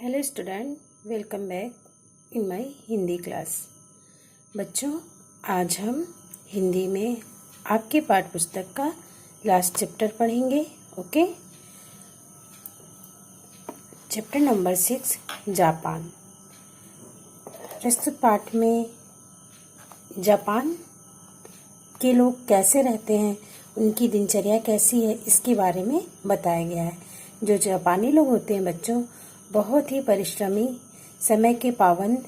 Hello student, welcome back in my Hindi class. बच्चों, आज हम हिंदी में आपके पाठ्य पुस्तक का लास्ट चैप्टर पढ़ेंगे। Okay, chapter number 6, Japan. प्रस्तुत पाठ में जापान के लोग कैसे रहते हैं, उनकी दिनचर्या कैसी है, इसके बारे में बताया गया है। जो जापानी लोग होते हैं बच्चों, बहुत ही परिश्रमी, समय के पाबंद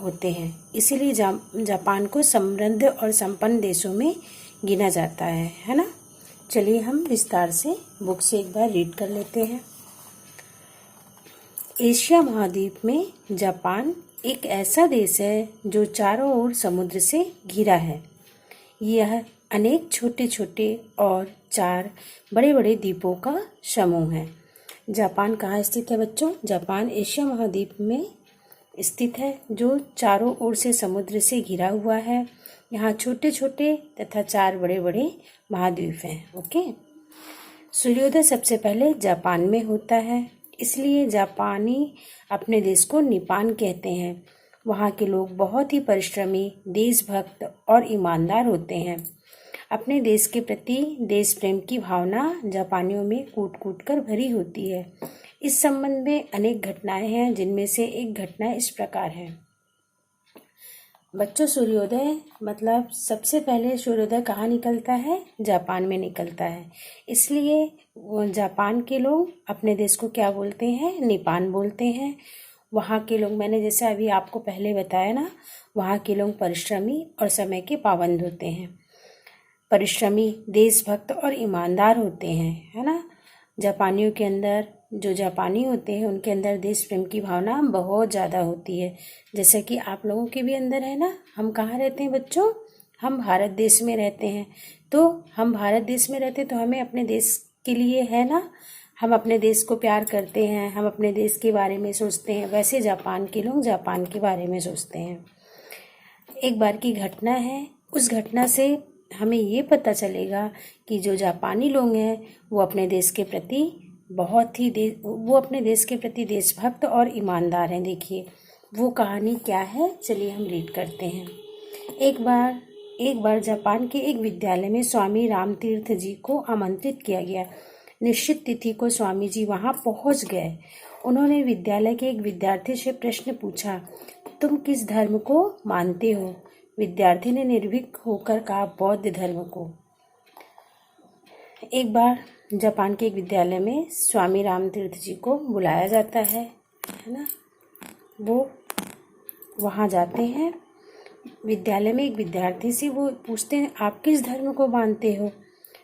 होते हैं। इसीलिए जापान को समृद्ध और संपन्न देशों में गिना जाता है ना। चलिए हम विस्तार से बुक से एक बार रीड कर लेते हैं। एशिया महाद्वीप में जापान एक ऐसा देश है जो चारों ओर समुद्र से घिरा है। यह अनेक छोटे छोटे और 4 बड़े बड़े द्वीपों का समूह है। जापान कहाँ स्थित है बच्चों? जापान एशिया महाद्वीप में स्थित है, जो चारों ओर से समुद्र से घिरा हुआ है। यहाँ छोटे छोटे तथा 4 बड़े बड़े महाद्वीप हैं। ओके, सूर्योदय सबसे पहले जापान में होता है, इसलिए जापानी अपने देश को निपान कहते हैं। वहाँ के लोग बहुत ही परिश्रमी, देशभक्त और ईमानदार होते हैं। अपने देश के प्रति देश प्रेम की भावना जापानियों में कूट कूट कर भरी होती है। इस संबंध में अनेक घटनाएं हैं, जिनमें से एक घटना इस प्रकार है। बच्चों, सूर्योदय मतलब सबसे पहले सूर्योदय कहाँ निकलता है? जापान में निकलता है। इसलिए जापान के लोग अपने देश को क्या बोलते हैं? निपान बोलते हैं। वहाँ के लोग, मैंने जैसे अभी आपको पहले बताया ना, वहाँ के लोग परिश्रमी और समय के पाबंद होते हैं। परिश्रमी, देशभक्त और ईमानदार होते हैं, है ना। जापानियों के अंदर, जो जापानी होते हैं, उनके अंदर देश प्रेम की भावना बहुत ज़्यादा होती है। जैसे कि आप लोगों के भी अंदर है ना। हम कहाँ रहते हैं बच्चों? हम भारत देश में रहते हैं। तो हम भारत देश में रहते हैं तो हमें अपने देश के लिए, है ना, हम अपने देश को प्यार करते हैं, हम अपने देश के बारे में सोचते हैं। वैसे जापान के लोग जापान के बारे में सोचते हैं। एक बार की घटना है, उस घटना से हमें ये पता चलेगा कि जो जापानी लोग हैं वो अपने देश के प्रति वो अपने देश के प्रति देशभक्त और ईमानदार हैं। देखिए वो कहानी क्या है, चलिए हम रीड करते हैं। एक बार जापान के एक विद्यालय में स्वामी रामतीर्थ जी को आमंत्रित किया गया। निश्चित तिथि को स्वामी जी वहां पहुंच गए। उन्होंने विद्यालय के एक विद्यार्थी से प्रश्न पूछा, तुम किस धर्म को मानते हो? विद्यार्थी ने निर्भीक होकर कहा, बौद्ध धर्म को। एक बार जापान के एक विद्यालय में स्वामी रामतीर्थ जी को बुलाया जाता है ना। वो वहाँ जाते हैं। विद्यालय में एक विद्यार्थी से वो पूछते हैं, आप किस धर्म को मानते हो?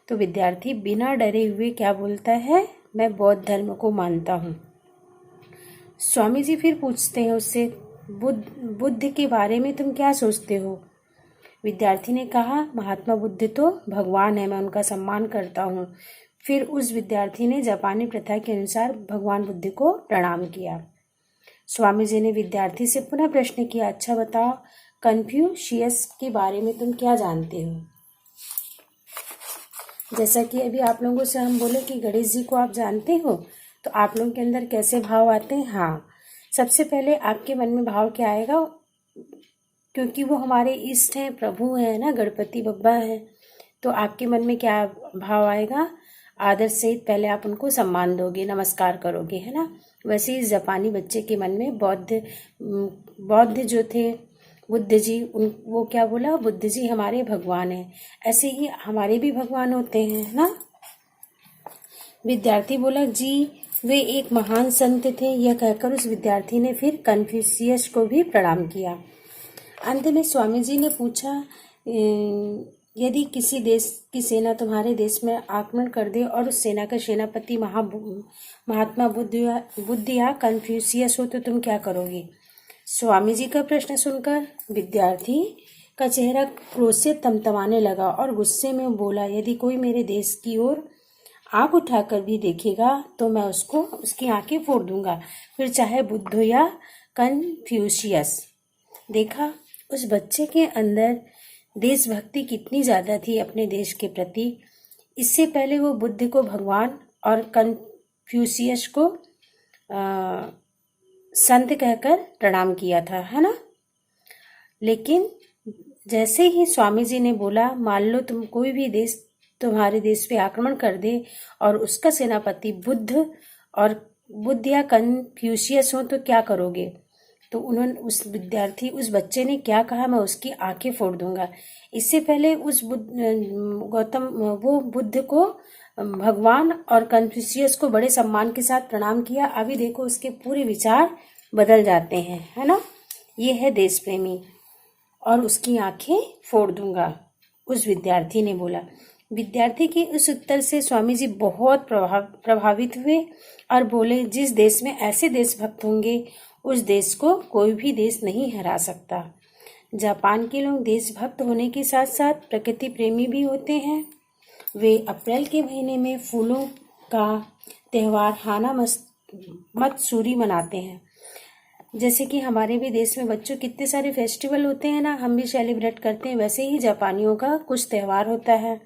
तो विद्यार्थी बिना डरे हुए क्या बोलता है? मैं बौद्ध धर्म को मानता हूँ। स्वामी जी फिर पूछते हैं उससे, बुद्ध के बारे में तुम क्या सोचते हो? विद्यार्थी ने कहा, महात्मा बुद्ध तो भगवान है, मैं उनका सम्मान करता हूँ। फिर उस विद्यार्थी ने जापानी प्रथा के अनुसार भगवान बुद्ध को प्रणाम किया। स्वामी जी ने विद्यार्थी से पुनः प्रश्न किया, अच्छा बताओ, कन्फ्यूशियस के बारे में तुम क्या जानते हो? जैसा कि अभी आप लोगों से हम बोले कि गणेश जी को आप जानते हो, तो आप लोगों के अंदर कैसे भाव आते हैं? हाँ, सबसे पहले आपके मन में भाव क्या आएगा? क्योंकि वो हमारे इष्ट हैं, प्रभु हैं ना, गणपति बप्पा हैं, तो आपके मन में क्या भाव आएगा? आदर से पहले आप उनको सम्मान दोगे, नमस्कार करोगे, है ना। वैसे ही जापानी बच्चे के मन में बौद्ध जो थे, बुद्ध जी, वो क्या बोला? बुद्ध जी हमारे भगवान हैं। ऐसे ही हमारे भी भगवान होते हैं ना। विद्यार्थी बोला, जी वे एक महान संत थे। यह कहकर उस विद्यार्थी ने फिर कन्फ्यूशियस को भी प्रणाम किया। अंत में स्वामी जी ने पूछा, यदि किसी देश की सेना तुम्हारे देश में आक्रमण कर दे और उस सेना का सेनापति महात्मा बुद्ध या कन्फ्यूशियस हो, तो तुम क्या करोगे? स्वामी जी का प्रश्न सुनकर विद्यार्थी का चेहरा क्रोध से तमतमाने लगा और गुस्से में बोला, यदि कोई मेरे देश की ओर आंख उठाकर भी देखेगा तो मैं उसकी आंखें फोड़ दूंगा, फिर चाहे बुद्ध हो या कन्फ्यूशियस। देखा, उस बच्चे के अंदर देशभक्ति कितनी ज़्यादा थी अपने देश के प्रति। इससे पहले वो बुद्ध को भगवान और कन्फ्यूशियस को संत कहकर प्रणाम किया था, है ना। लेकिन जैसे ही स्वामी जी ने बोला, मान लो तुम कोई भी देश तुम्हारे देश पे आक्रमण कर दे और उसका सेनापति बुद्ध या कन्फ्यूशियस हो तो क्या करोगे। तो उन्होंने उस बच्चे ने क्या कहा, मैं उसकी आंखें फोड़ दूंगा। इससे पहले वो बुद्ध को भगवान और कन्फ्यूशियस को बड़े सम्मान के साथ प्रणाम किया। अभी देखो उसके पूरे विचार बदल जाते हैं, है ना। ये है देश प्रेमी। और उसकी आंखें फोड़ दूंगा, उस विद्यार्थी ने बोला। विद्यार्थी के उस उत्तर से स्वामी जी बहुत प्रभावित हुए और बोले, जिस देश में ऐसे देशभक्त होंगे उस देश को कोई भी देश नहीं हरा सकता। जापान के लोग देशभक्त होने के साथ साथ प्रकृति प्रेमी भी होते हैं। वे अप्रैल के महीने में फूलों का त्योहार हाना मत्सुरी मनाते हैं। जैसे कि हमारे भी देश में बच्चों कितने सारे फेस्टिवल होते हैं ना, हम भी सेलिब्रेट करते हैं, वैसे ही जापानियों का कुछ त्यौहार होता है।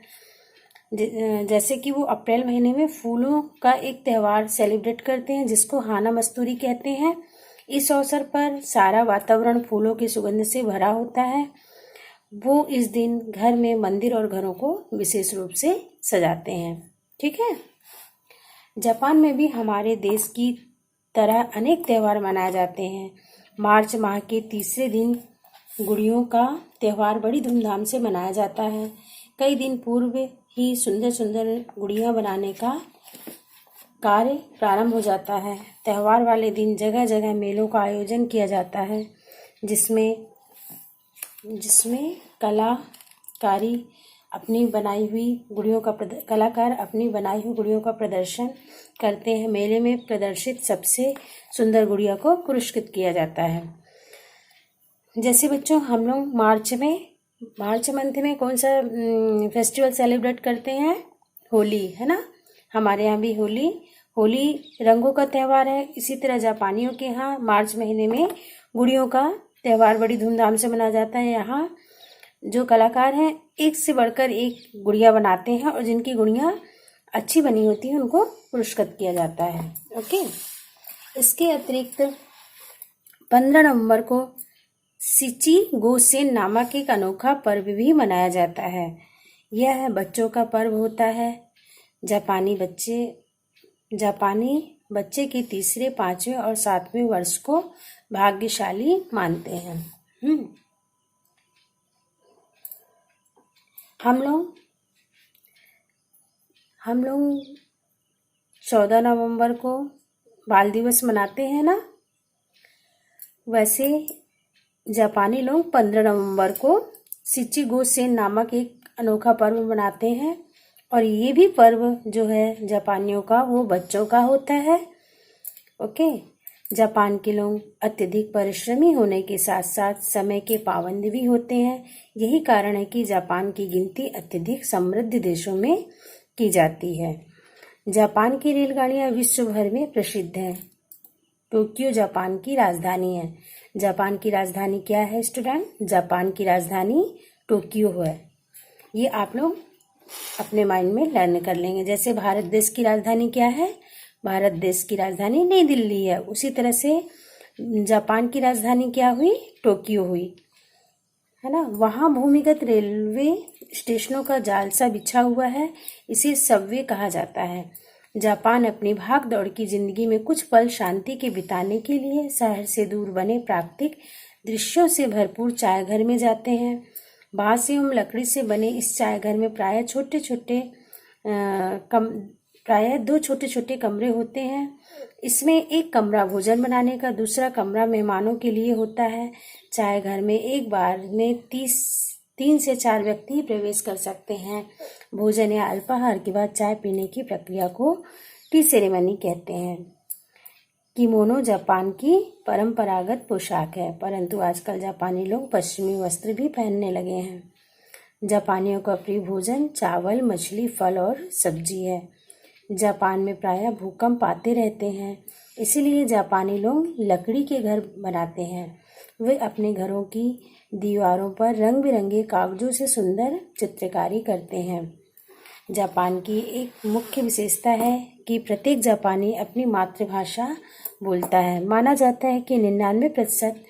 जैसे कि वो अप्रैल महीने में फूलों का एक त्यौहार सेलिब्रेट करते हैं जिसको हाना मस्तूरी कहते हैं। इस अवसर पर सारा वातावरण फूलों की सुगंध से भरा होता है। वो इस दिन घर में, मंदिर और घरों को विशेष रूप से सजाते हैं। ठीक है। जापान में भी हमारे देश की तरह अनेक त्यौहार मनाए जाते हैं। मार्च माह के तीसरे दिन गुड़ियों का त्यौहार बड़ी धूमधाम से मनाया जाता है। कई दिन पूर्व ही सुंदर सुंदर गुड़ियां बनाने का कार्य प्रारंभ हो जाता है। त्यौहार वाले दिन जगह जगह मेलों का आयोजन किया जाता है जिसमें कलाकार अपनी बनाई हुई गुड़ियों का प्रदर्शन करते हैं। मेले में प्रदर्शित सबसे सुंदर गुड़िया को पुरस्कृत किया जाता है। जैसे बच्चों, हम लोग मार्च मंथ में कौन सा फेस्टिवल सेलिब्रेट करते हैं? होली, है ना। हमारे यहाँ भी होली रंगों का त्यौहार है। इसी तरह जापानियों के यहाँ मार्च महीने में गुड़ियों का त्यौहार बड़ी धूमधाम से मनाया जाता है। यहाँ जो कलाकार हैं एक से बढ़कर एक गुड़िया बनाते हैं और जिनकी गुड़िया अच्छी बनी होती है उनको पुरस्कृत किया जाता है। ओके। इसके अतिरिक्त 15 नवंबर को सिची गोसेन नामक एक अनोखा पर्व भी मनाया जाता है। यह बच्चों का पर्व होता है। जापानी बच्चे के तीसरे, 5वें और 7वें वर्ष को भाग्यशाली मानते हैं। हम लोग 14 नवंबर को बाल दिवस मनाते हैं ना। वैसे जापानी लोग 15 नवंबर को सिची गोसेन नामक एक अनोखा पर्व मनाते हैं और ये भी पर्व जो है जापानियों का वो बच्चों का होता है। ओके। जापान के लोग अत्यधिक परिश्रमी होने के साथ साथ समय के पाबंद भी होते हैं। यही कारण है कि जापान की गिनती अत्यधिक समृद्ध देशों में की जाती है। जापान की रेलगाड़ियां विश्व भर में प्रसिद्ध हैं। टोक्यो जापान की राजधानी है। जापान की राजधानी क्या है स्टूडेंट? जापान की राजधानी टोक्यो है। ये आप लोग अपने माइंड में लर्न कर लेंगे। जैसे भारत देश की राजधानी क्या है? भारत देश की राजधानी नई दिल्ली है। उसी तरह से जापान की राजधानी क्या हुई? टोक्यो हुई, है ना। वहाँ भूमिगत रेलवे स्टेशनों का जाल सा बिछा हुआ है, इसे सबवे कहा जाता है। जापान अपनी भाग दौड़ की जिंदगी में कुछ पल शांति के बिताने के लिए शहर से दूर बने प्राकृतिक दृश्यों से भरपूर चाय घर में जाते हैं। बांस एवं लकड़ी से बने इस चाय घर में प्रायः दो छोटे छोटे कमरे होते हैं। इसमें एक कमरा भोजन बनाने का, दूसरा कमरा मेहमानों के लिए होता है। चाय घर में एक बार में 3 से 4 व्यक्ति प्रवेश कर सकते हैं। भोजन या अल्पाहार के बाद चाय पीने की प्रक्रिया को टी सेरेमनी कहते हैं। किमोनो जापान की परंपरागत पोशाक है, परंतु आजकल जापानी लोग पश्चिमी वस्त्र भी पहनने लगे हैं। जापानियों का प्रिय भोजन चावल, मछली, फल और सब्जी है। जापान में प्रायः भूकंप आते रहते हैं, इसीलिए जापानी लोग लकड़ी के घर बनाते हैं। वे अपने घरों की दीवारों पर रंग बिरंगे कागजों से सुंदर चित्रकारी करते हैं। जापान की एक मुख्य विशेषता है कि प्रत्येक जापानी अपनी मातृभाषा बोलता है। माना जाता है कि 99%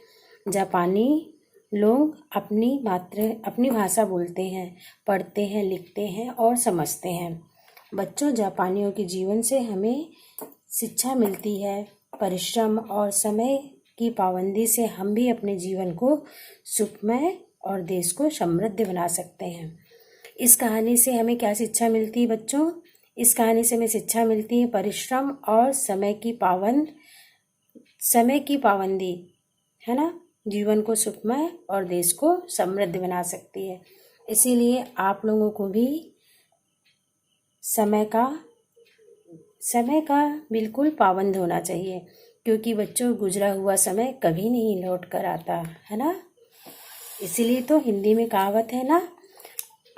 जापानी लोग अपनी भाषा बोलते हैं, पढ़ते हैं, लिखते हैं और समझते हैं। बच्चों, जापानियों के जीवन से हमें शिक्षा मिलती है। परिश्रम और समय की पाबंदी से हम भी अपने जीवन को सुखमय और देश को समृद्ध बना सकते हैं। इस कहानी से हमें क्या शिक्षा मिलती है बच्चों? इस कहानी से हमें शिक्षा मिलती है परिश्रम और समय की पाबंदी, है ना, जीवन को सुखमय और देश को समृद्ध बना सकती है। इसीलिए आप लोगों को भी समय का बिल्कुल पाबंद होना चाहिए, क्योंकि बच्चों गुजरा हुआ समय कभी नहीं लौट कर आता, है ना। इसीलिए तो हिंदी में कहावत है ना,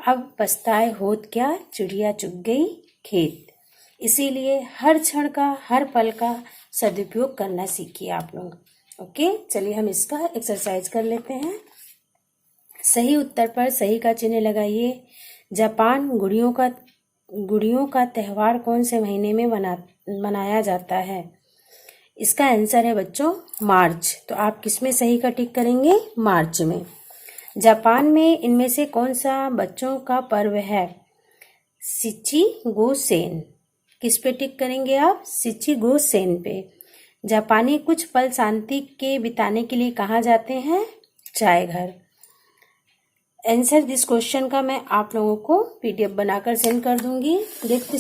अब पछताए होत क्या, चिड़िया चुग गई खेत। इसीलिए हर क्षण का, हर पल का सदुपयोग करना सीखिए आप लोग। ओके, चलिए हम इसका एक्सरसाइज कर लेते हैं। सही उत्तर पर सही का चिन्ह लगाइए। जापान गुड़ियों का त्योहार कौन से महीने में मनाया जाता है? इसका आंसर है बच्चों मार्च। तो आप किस में सही का टिक करेंगे? मार्च में। जापान में इनमें से कौन सा बच्चों का पर्व है? शिची-गो-सेन। किस पे टिक करेंगे आप? शिची-गो-सेन पे। जापानी कुछ पल शांति के बिताने के लिए कहाँ जाते हैं? चाय घर। आंसर दिस क्वेश्चन का मैं आप लोगों को PDF बनाकर सेंड कर दूंगी। रिक्त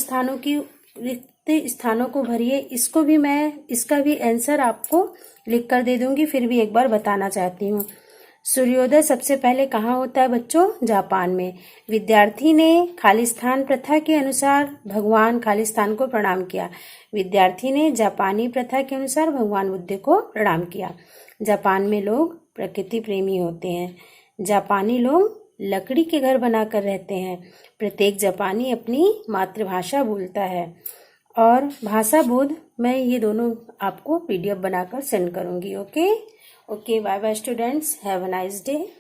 स्थानों को भरिए। इसका भी आंसर आपको लिख कर दे दूंगी। फिर भी एक बार बताना चाहती हूँ। सूर्योदय सबसे पहले कहाँ होता है बच्चों? जापान में। विद्यार्थी ने खालिस्तान प्रथा के अनुसार भगवान खालिस्तान को प्रणाम किया। विद्यार्थी ने जापानी प्रथा के अनुसार भगवान बुद्ध को प्रणाम किया। जापान में लोग प्रकृति प्रेमी होते हैं। जापानी लोग लकड़ी के घर बनाकर रहते हैं। प्रत्येक जापानी अपनी मातृभाषा बोलता है। और भाषा बोध मैं ये दोनों आपको PDF बनाकर सेंड करूंगी। Okay, bye bye students, have a nice day.